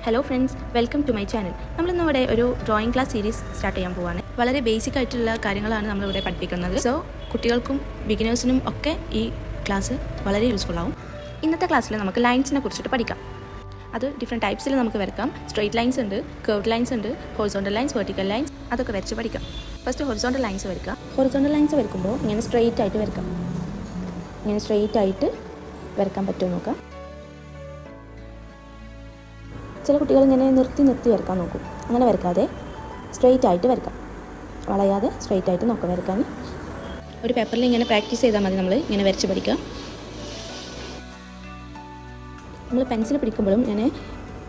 Hello friends, welcome to my channel. നമ്മളിന്നിവിടെ ഒരു drawing class series start ചെയ്യാൻ പോവാണ്. വളരെ ബേസിക് ആയിട്ടുള്ള കാര്യങ്ങളാണ് നമ്മളിവിടെ പഠിപ്പിക്കുന്നത്. സോ കുട്ടികൾക്കും ബിഗിനേഴ്സിനും ഒക്കെ ഈ ക്ലാസ് വളരെ യൂസ്ഫുൾ ആവും. ഇന്നത്തെ ക്ലാസ്സിൽ നമുക്ക് ലൈൻസിനെ കുറിച്ചിട്ട് പഠിക്കാം. അത് ഡിഫറെൻറ്റ് ടൈപ്സിൽ നമുക്ക് വരക്കാം. സ്ട്രെയിറ്റ് ലൈൻസ് ഉണ്ട്, കർവ്ഡ് ലൈൻസ് ഉണ്ട്, ഹൊറിസോണ്ടൽ ലൈൻസ്, വെർട്ടിക്കൽ ലൈൻസ്, അതൊക്കെ വരച്ച് പഠിക്കാം. ഫസ്റ്റ് ഹൊറിസോണ്ടൽ ലൈൻസ് വരയ്ക്കുക. ഹൊറിസോണ്ടൽ ലൈൻസ് വരയ്ക്കുമ്പോൾ ഇങ്ങനെ സ്ട്രെയിറ്റ് ആയിട്ട് വരയ്ക്കാം. ഇങ്ങനെ സ്ട്രെയിറ്റ് ആയിട്ട് വരയ്ക്കാൻ പറ്റുമോ നോക്കാം. ചില കുട്ടികൾ ഇങ്ങനെ നിർത്തി വരയ്ക്കാൻ നോക്കും. അങ്ങനെ വരയ്ക്കാതെ സ്ട്രെയിറ്റ് ആയിട്ട് വരയ്ക്കാം. വളയാതെ സ്ട്രെയിറ്റ് ആയിട്ട് നോക്കാം വരയ്ക്കാൻ. ഒരു പേപ്പറിൽ ഇങ്ങനെ പ്രാക്ടീസ് ചെയ്താൽ മതി. നമ്മൾ ഇങ്ങനെ വരച്ച് പഠിക്കുക. നമ്മൾ പെൻസിൽ പിടിക്കുമ്പോഴും ഇങ്ങനെ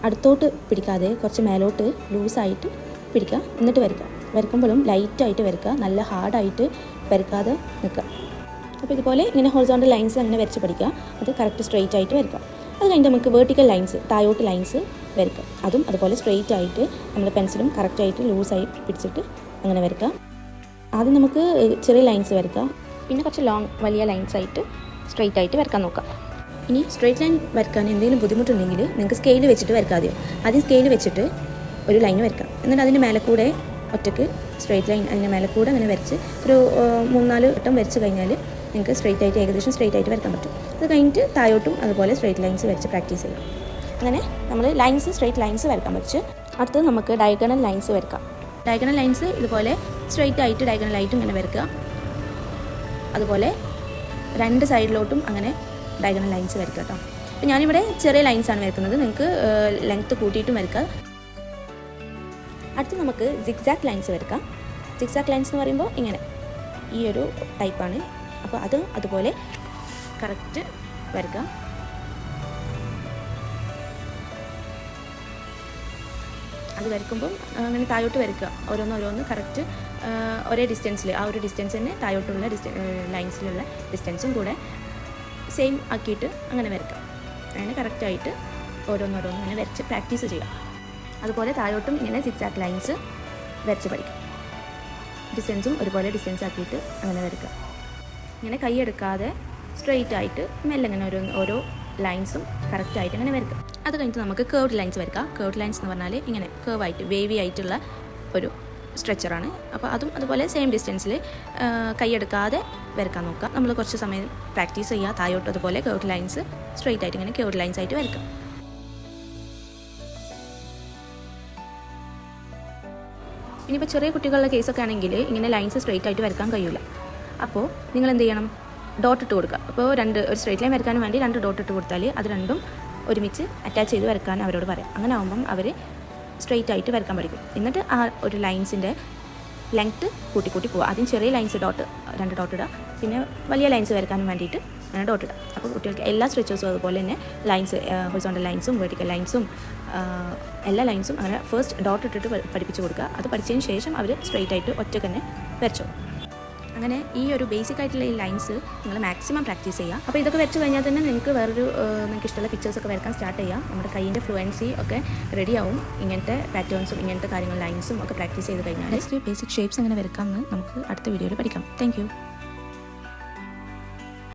അടുത്തോട്ട് പിടിക്കാതെ കുറച്ച് മേലോട്ട് ലൂസായിട്ട് പിടിക്കുക. എന്നിട്ട് വരയ്ക്കുക. വരയ്ക്കുമ്പോഴും ലൈറ്റായിട്ട് വരയ്ക്കുക. നല്ല ഹാർഡായിട്ട് വരയ്ക്കാതെ നിൽക്കുക. അപ്പോൾ ഇതുപോലെ ഇങ്ങനെ ഹൊറിസോണ്ടൽ ലൈൻസ് അങ്ങനെ വരച്ച് പഠിക്കുക. അത് കറക്റ്റ് സ്ട്രെയിറ്റ് ആയിട്ട് വരയ്ക്കുക. അത് കഴിഞ്ഞിട്ട് നമുക്ക് വെർട്ടിക്കൽ ലൈൻസ്, താഴോട്ട് ലൈൻസ് വരയ്ക്കുക. അതും അതുപോലെ സ്ട്രെയിറ്റ് ആയിട്ട് നമ്മൾ പെൻസിലും കറക്റ്റായിട്ട് ലൂസായി പിടിച്ചിട്ട് അങ്ങനെ വരയ്ക്കുക. ആദ്യം നമുക്ക് ചെറിയ ലൈൻസ് വരയ്ക്കുക. പിന്നെ കുറച്ച് വലിയ ലൈൻസ് ആയിട്ട് സ്ട്രെയിറ്റ് ആയിട്ട് വരയ്ക്കാൻ നോക്കാം. ഇനി സ്ട്രെയിറ്റ് ലൈൻ വരയ്ക്കാൻ എന്തെങ്കിലും ബുദ്ധിമുട്ടുണ്ടെങ്കിൽ നിങ്ങൾക്ക് സ്കെയിൽ വെച്ചിട്ട് വരയ്ക്കാം. ആദ്യം സ്കെയിൽ വെച്ചിട്ട് ഒരു ലൈൻ വരയ്ക്കാം. എന്നിട്ട് അതിൻ്റെ മേലെ കൂടെ ഒറ്റയ്ക്ക് സ്ട്രെയിറ്റ് ലൈൻ അതിൻ്റെ മേലെ കൂടെ അങ്ങനെ വരച്ച് ഒരു 3-4 വട്ടം വരച്ച് കഴിഞ്ഞാൽ നിങ്ങൾക്ക് സ്ട്രെയിറ്റ് ആയിട്ട് ഏകദേശം സ്ട്രെയിറ്റ് ആയിട്ട് വരയ്ക്കാൻ പറ്റും. അത് കഴിഞ്ഞിട്ട് താഴോട്ടും അതുപോലെ സ്ട്രെയിറ്റ് ലൈൻസ് വരച്ച് പ്രാക്ടീസ് ചെയ്യാം. അങ്ങനെ നമ്മൾ സ്ട്രെയിറ്റ് ലൈൻസ് വരയ്ക്കാൻ പറ്റും. അടുത്തത് നമുക്ക് ഡയഗണൽ ലൈൻസ് വരയ്ക്കാം. ഡയഗണൽ ലൈൻസ് ഇതുപോലെ സ്ട്രെയിറ്റ് ആയിട്ട് ഡയഗണലായിട്ടും ഇങ്ങനെ വരയ്ക്കുക. അതുപോലെ രണ്ട് സൈഡിലോട്ടും അങ്ങനെ ഡയഗണൽ ലൈൻസ് വരയ്ക്കുക കേട്ടോ. അപ്പോൾ ഞാനിവിടെ ചെറിയ ലൈൻസാണ് വരയ്ക്കുന്നത്. നിങ്ങൾക്ക് ലെങ്ത്ത് കൂട്ടിയിട്ടും വരയ്ക്കുക. അടുത്ത് നമുക്ക് സിഗ്സാഗ് ലൈൻസ് വരയ്ക്കാം. സിഗ്സാഗ് ലൈൻസ് എന്ന് പറയുമ്പോൾ ഇങ്ങനെ ഈ ഒരു ടൈപ്പാണ്. അപ്പോൾ അതുപോലെ കറക്റ്റ് വരയ്ക്കുക. അത് വരയ്ക്കുമ്പം അങ്ങനെ താഴോട്ട് വരയ്ക്കുക. ഓരോന്ന് കറക്റ്റ് ഒരേ ഡിസ്റ്റൻസിൽ, ആ ഒരു ഡിസ്റ്റൻസ് തന്നെ താഴോട്ടുള്ള ലൈൻസിലുള്ള ഡിസ്റ്റൻസും കൂടെ സെയിം ആക്കിയിട്ട് അങ്ങനെ വരയ്ക്കുക. അങ്ങനെ കറക്റ്റായിട്ട് ഓരോന്നോരോന്ന് ഇങ്ങനെ വരച്ച് പ്രാക്ടീസ് ചെയ്യുക. അതുപോലെ താഴോട്ടും ഇങ്ങനെ സിഗ്സാഗ് ലൈൻസ് വരച്ച് പഠിക്കുക. ഡിസ്റ്റൻസും ഒരുപോലെ ഡിസ്റ്റൻസ് ആക്കിയിട്ട് അങ്ങനെ വരയ്ക്കുക. ഇങ്ങനെ കൈയെടുക്കാതെ സ്ട്രെയിറ്റ് ആയിട്ട് മെല്ലെ ഇങ്ങനെ ഓരോ ലൈൻസും കറക്റ്റായിട്ട് അങ്ങനെ വരയ്ക്കുക. അത് കഴിഞ്ഞിട്ട് നമുക്ക് കർവ്ഡ് ലൈൻസ് വരയ്ക്കാം. കർവ്ഡ് ലൈൻസ് എന്ന് പറഞ്ഞാൽ ഇങ്ങനെ കർവായിട്ട് വേവി ആയിട്ടുള്ള ഒരു സ്ട്രെച്ചറാണ്. അപ്പോൾ അതും അതുപോലെ സെയിം ഡിസ്റ്റൻസിൽ കൈയെടുക്കാതെ വരയ്ക്കാൻ നോക്കുക. നമ്മൾ കുറച്ച് സമയം പ്രാക്ടീസ് ചെയ്യുക. താഴോട്ട് അതുപോലെ കർവ്ഡ് ലൈൻസ് സ്ട്രെയിറ്റ് ആയിട്ട് ഇങ്ങനെ കർവ്ഡ് ലൈൻസ് ആയിട്ട് വരയ്ക്കാം. ഇനിയിപ്പോൾ ചെറിയ കുട്ടികളുടെ കേസൊക്കെ ആണെങ്കിൽ ഇങ്ങനെ ലൈൻസ് സ്ട്രെയിറ്റ് ആയിട്ട് വരയ്ക്കാൻ കഴിയില്ല. അപ്പോൾ നിങ്ങൾ എന്ത് ചെയ്യണം? ഡോട്ട് ഇട്ട് കൊടുക്കുക. അപ്പോൾ ഒരു സ്ട്രെയിറ്റ് ലൈൻ വരയ്ക്കാൻ വേണ്ടി 2 ഡോട്ട് ഇട്ട് കൊടുത്താൽ അത് രണ്ടും ഒരുമിച്ച് അറ്റാച്ച് ചെയ്ത് വരയ്ക്കാൻ അവരോട് പറയാം. അങ്ങനെ ആകുമ്പം അവർ സ്ട്രെയിറ്റ് ആയിട്ട് വരയ്ക്കാൻ പഠിക്കും. എന്നിട്ട് ആ ഒരു ലൈൻസിൻ്റെ ലെങ്ത്ത് കൂട്ടി പോവുക. ആദ്യം ചെറിയ ലൈൻസ് 2 ഡോട്ട് ഇടുക. പിന്നെ വലിയ ലൈൻസ് വരയ്ക്കാനും വേണ്ടിയിട്ട് അങ്ങനെ ഡോട്ട് ഇടുക. അപ്പോൾ കുട്ടികൾക്ക് എല്ലാ സ്ട്രെച്ചേഴ്സും അതുപോലെ തന്നെ ലൈൻസ്, ഹൊറിസോണ്ടൽ ലൈൻസും വെർട്ടിക്കൽ ലൈൻസും എല്ലാ ലൈൻസും അങ്ങനെ ഫസ്റ്റ് ഡോട്ട് ഇട്ടിട്ട് പഠിപ്പിച്ച് കൊടുക്കുക. അത് പഠിച്ചതിന് ശേഷം അവർ സ്ട്രെയിറ്റ് ആയിട്ട് ഒറ്റയ്ക്ക് തന്നെ വരച്ചോ. അങ്ങനെ ഈ ഒരു ബേസിക് ആയിട്ടുള്ള ഈ ലൈൻസ് നിങ്ങൾ മാക്സിമം പ്രാക്ടീസ് ചെയ്യുക. അപ്പോൾ ഇതൊക്കെ വരച്ച് കഴിഞ്ഞാൽ തന്നെ നിങ്ങൾക്ക് നിങ്ങൾക്ക് ഇഷ്ടമുള്ള പിക്ചേഴ്സൊക്കെ വരയ്ക്കാൻ സ്റ്റാർട്ട് ചെയ്യാം. നമ്മുടെ കൈയിൻ്റെ ഫ്ലുവൻസി ഒക്കെ റെഡിയാവും. ഇങ്ങനത്തെ പാറ്റേൺസും ഇങ്ങനത്തെ കാര്യങ്ങൾ ലൈൻസും ഒക്കെ പ്രാക്ടീസ് ചെയ്ത് കഴിഞ്ഞാൽ ബേസിക് ഷേപ്സ് എങ്ങനെ വരയ്ക്കാമെന്ന് നമുക്ക് അടുത്ത വീഡിയോയിൽ പഠിക്കാം. താങ്ക്